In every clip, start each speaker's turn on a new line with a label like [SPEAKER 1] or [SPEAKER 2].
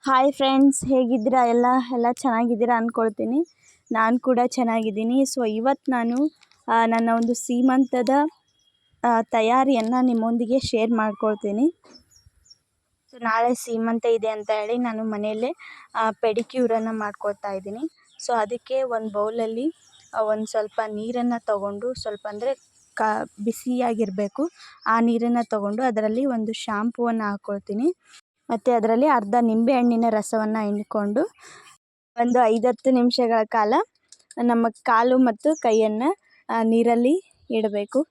[SPEAKER 1] Hi friends, ಹೇಗಿದ್ದೀರಾ? ಎಲ್ಲ ಚೆನ್ನಾಗಿದ್ದೀರಾ ಅಂದ್ಕೊಳ್ತೀನಿ. ನಾನು ಕೂಡ ಚೆನ್ನಾಗಿದ್ದೀನಿ. ಸೊ ಇವತ್ತು ನಾನು ನನ್ನ ಒಂದು ಸೀಮಂತದ ತಯಾರಿಯನ್ನು ನಿಮ್ಮೊಂದಿಗೆ ಶೇರ್ ಮಾಡ್ಕೊಳ್ತೀನಿ. ಸೊ ನಾಳೆ ಸೀಮಂತ ಇದೆ ಅಂತ ಹೇಳಿ ನಾನು ಮನೆಯಲ್ಲೇ ಪೆಡಿಕ್ಯೂರನ್ನು ಮಾಡ್ಕೊಳ್ತಾ ಇದ್ದೀನಿ. ಸೊ ಅದಕ್ಕೆ ಒಂದು ಬೌಲಲ್ಲಿ ಒಂದು ಸ್ವಲ್ಪ ನೀರನ್ನು ತಗೊಂಡು, ಸ್ವಲ್ಪ ಅಂದರೆ ಬಿಸಿಯಾಗಿರಬೇಕು ಆ ನೀರನ್ನು ತಗೊಂಡು ಅದರಲ್ಲಿ ಒಂದು ಶಾಂಪೂವನ್ನು ಹಾಕ್ಕೊಳ್ತೀನಿ. ಮತ್ತು ಅದರಲ್ಲಿ ಅರ್ಧ ನಿಂಬೆಹಣ್ಣಿನ ರಸವನ್ನು ಹಿಂಡ್ಕೊಂಡು ಒಂದು 5-10 ನಿಮಿಷಗಳ ಕಾಲ ನಮ್ಮ ಕಾಲು ಮತ್ತು ಕೈಯನ್ನು ನೀರಲ್ಲಿ ಇಡಬೇಕು.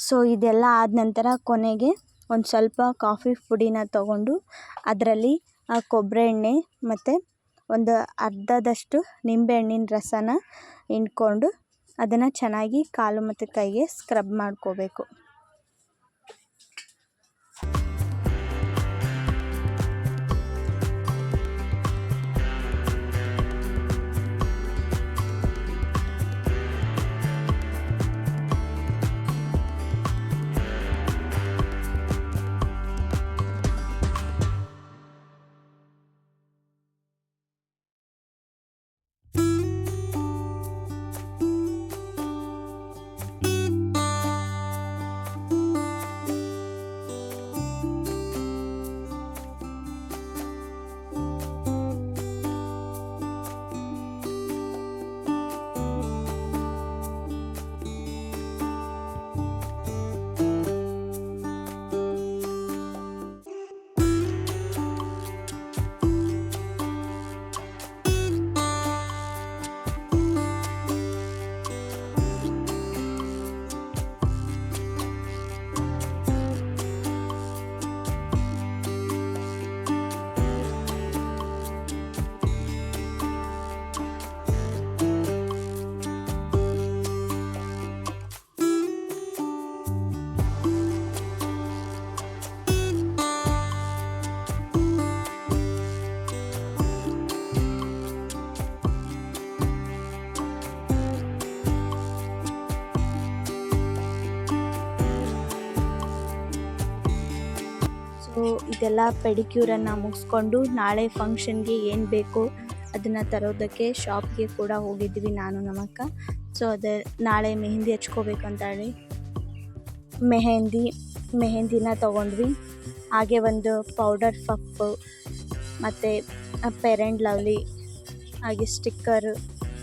[SPEAKER 1] ಸೊ ಇದೆಲ್ಲ ಆದ ನಂತರ ಕೊನೆಗೆ ಒಂದು ಸ್ವಲ್ಪ ಕಾಫಿ ಪುಡಿನ ತಗೊಂಡು ಅದರಲ್ಲಿ ಕೊಬ್ಬರಿ ಎಣ್ಣೆ ಮತ್ತು ಒಂದು ಅರ್ಧದಷ್ಟು ನಿಂಬೆಹಣ್ಣಿನ ರಸನ ಹಿಂಡ್ಕೊಂಡು ಅದನ್ನು ಚೆನ್ನಾಗಿ ಕಾಲು ಮತ್ತು ಕೈಗೆ ಸ್ಕ್ರಬ್ ಮಾಡ್ಕೋಬೇಕು. ಈಗೆಲ್ಲ ಪೆಡಿಕ್ಯೂರನ್ನು ಮುಗಿಸ್ಕೊಂಡು ನಾಳೆ ಫಂಕ್ಷನ್ಗೆ ಏನು ಬೇಕು ಅದನ್ನು ತರೋದಕ್ಕೆ ಶಾಪ್ಗೆ ಕೂಡ ಹೋಗಿದ್ವಿ ನಾನು ನಮ್ಮಕ್ಕ. ಸೊ ಅದೇ ನಾಳೆ ಮೆಹಂದಿ ಹಚ್ಕೋಬೇಕು ಅಂತ ಹೇಳಿ ಮೆಹಂದಿನ ತೊಗೊಂಡ್ವಿ. ಹಾಗೆ ಒಂದು ಪೌಡರ್ ಪಫ್ ಮತ್ತು ಫೇರ್ ಆ್ಯಂಡ್ ಲವ್ಲಿ, ಹಾಗೆ ಸ್ಟಿಕ್ಕರ್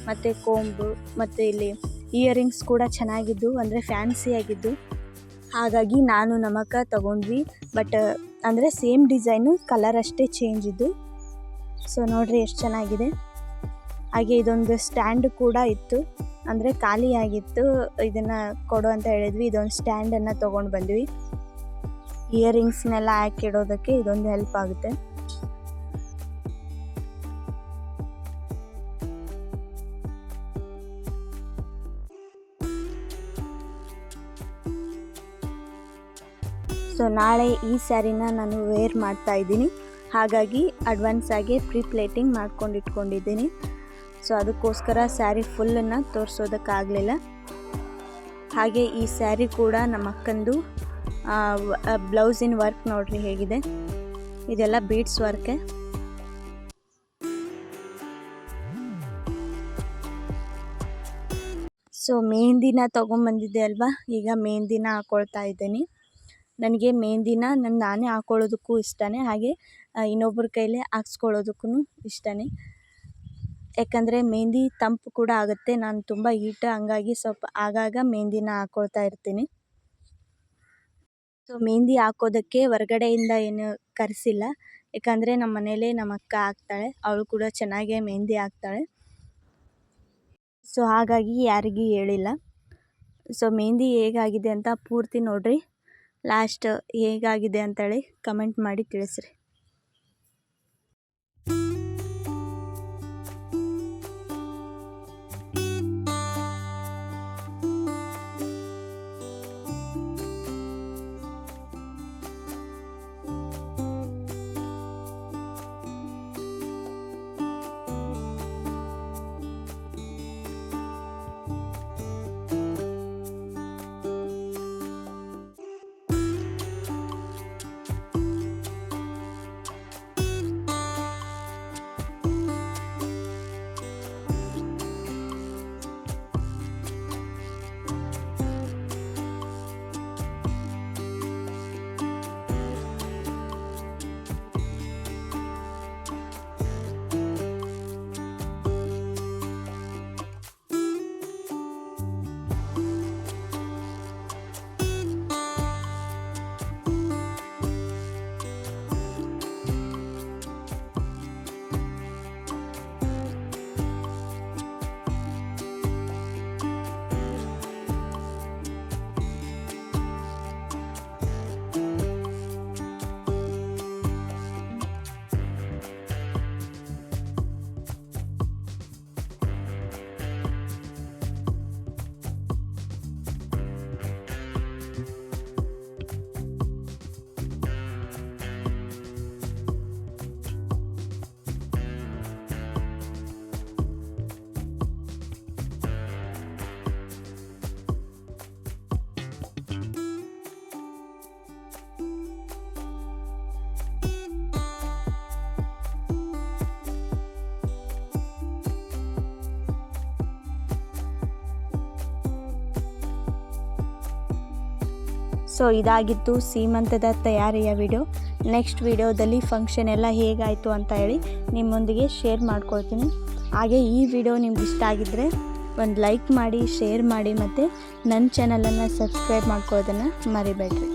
[SPEAKER 1] ಮತ್ತು ಕೋಂಬು, ಮತ್ತು ಇಲ್ಲಿ ಇಯರಿಂಗ್ಸ್ ಕೂಡ ಚೆನ್ನಾಗಿದ್ದು, ಅಂದರೆ ಫ್ಯಾನ್ಸಿ ಆಗಿದ್ದು. ಹಾಗಾಗಿ ನಾನು ನಮ್ಮಕ್ಕ ತೊಗೊಂಡ್ವಿ. ಬಟ್ ಅಂದರೆ ಸೇಮ್ ಡಿಸೈನು, ಕಲರ್ ಅಷ್ಟೇ ಚೇಂಜ್ ಇದ್ದು. ಸೊ ನೋಡಿರಿ ಎಷ್ಟು ಚೆನ್ನಾಗಿದೆ. ಹಾಗೆ ಇದೊಂದು ಸ್ಟ್ಯಾಂಡ್ ಕೂಡ ಇತ್ತು, ಅಂದರೆ ಖಾಲಿಯಾಗಿತ್ತು, ಇದನ್ನು ಕೊಡು ಅಂತ ಹೇಳಿದ್ವಿ. ಇದೊಂದು ಸ್ಟ್ಯಾಂಡನ್ನು ತೊಗೊಂಡು ಬಂದ್ವಿ. ಇಯರಿಂಗ್ಸ್ನೆಲ್ಲ ಹಾಕಿಡೋದಕ್ಕೆ ಇದೊಂದು ಹೆಲ್ಪ್ ಆಗುತ್ತೆ. ಸೊ ನಾಳೆ ಈ ಸ್ಯಾರಿನ ನಾನು ವೇರ್ ಮಾಡ್ತಾ ಇದ್ದೀನಿ. ಹಾಗಾಗಿ ಅಡ್ವಾನ್ಸ್ ಆಗಿ ಪ್ಲೇಟಿಂಗ್ ಮಾಡ್ಕೊಂಡು ಇಟ್ಕೊಂಡಿದ್ದೀನಿ. ಸೊ ಅದಕ್ಕೋಸ್ಕರ ಸ್ಯಾರಿ ಫುಲ್ಲನ್ನು ತೋರಿಸೋದಕ್ಕಾಗಲಿಲ್ಲ. ಹಾಗೆ ಈ ಸ್ಯಾರಿ ಕೂಡ ನಮ್ಮ ಅಕ್ಕಂದು ಬ್ಲೌಸಿನ ವರ್ಕ್ ನೋಡ್ರಿ ಹೇಗಿದೆ. ಇದೆಲ್ಲ ಬೀಡ್ಸ್ ವರ್ಕೆ. ಸೊ ಮೆಹಂದಿನ ತೊಗೊಂಬಂದಿದ್ದೆ ಅಲ್ವಾ, ಈಗ ಮೆಹಂದಿನ ಹಾಕ್ಕೊಳ್ತಾ ಇದ್ದೀನಿ. ನನಗೆ ಮೆಹಂದಿನ ನಾನೇ ಹಾಕ್ಕೊಳ್ಳೋದಕ್ಕೂ ಇಷ್ಟನೇ, ಹಾಗೆ ಇನ್ನೊಬ್ಬರ ಕೈಲೇ ಹಾಕ್ಸ್ಕೊಳ್ಳೋದಕ್ಕೂ ಇಷ್ಟನೇ. ಯಾಕಂದರೆ ಮೆಹಂದಿ ತಂಪು ಕೂಡ ಆಗುತ್ತೆ. ನಾನು ತುಂಬ ಹೀಟ್, ಹಂಗಾಗಿ ಸ್ವಲ್ಪ ಆಗಾಗ ಮೆಹಂದಿನ ಹಾಕ್ಕೊಳ್ತಾ ಇರ್ತೀನಿ. ಸೊ ಮೆಹಂದಿ ಹಾಕೋದಕ್ಕೆ ಹೊರಗಡೆಯಿಂದ ಏನು ಕರೆಸಿಲ್ಲ, ಯಾಕಂದರೆ ನಮ್ಮ ಮನೇಲೇ ನಮ್ಮ ಅಕ್ಕ ಹಾಕ್ತಾಳೆ, ಅವಳು ಕೂಡ ಚೆನ್ನಾಗೇ ಮೆಹಂದಿ ಹಾಕ್ತಾಳೆ. ಸೊ ಹಾಗಾಗಿ ಯಾರಿಗೂ ಹೇಳಿಲ್ಲ. ಸೊ ಮೆಹಂದಿ ಹೇಗಾಗಿದೆ ಅಂತ ಪೂರ್ತಿ ನೋಡಿರಿ, ಲಾಸ್ಟ್ ಹೇಗಾಗಿದೆ ಅಂತೇಳಿ ಕಮೆಂಟ್ ಮಾಡಿ ತಿಳಿಸ್ರಿ. ಸೊ ಇದಾಗಿತ್ತು ಸೀಮಂತದ ತಯಾರಿಯ ವಿಡಿಯೋ. ನೆಕ್ಸ್ಟ್ ವಿಡಿಯೋದಲ್ಲಿ ಫಂಕ್ಷನ್ ಎಲ್ಲ ಹೇಗಾಯಿತು ಅಂತ ಹೇಳಿ ನಿಮ್ಮೊಂದಿಗೆ ಶೇರ್ ಮಾಡ್ಕೊಳ್ತೀನಿ. ಹಾಗೆ ಈ ವಿಡಿಯೋ ನಿಮ್ಗೆ ಇಷ್ಟ ಆಗಿದ್ದರೆ ಒಂದು ಲೈಕ್ ಮಾಡಿ, ಶೇರ್ ಮಾಡಿ, ಮತ್ತು ನನ್ನ ಚಾನಲನ್ನು ಸಬ್ಸ್ಕ್ರೈಬ್ ಮಾಡ್ಕೊಳ್ಳೋದನ್ನು ಮರಿಬೇಡ್ರಿ.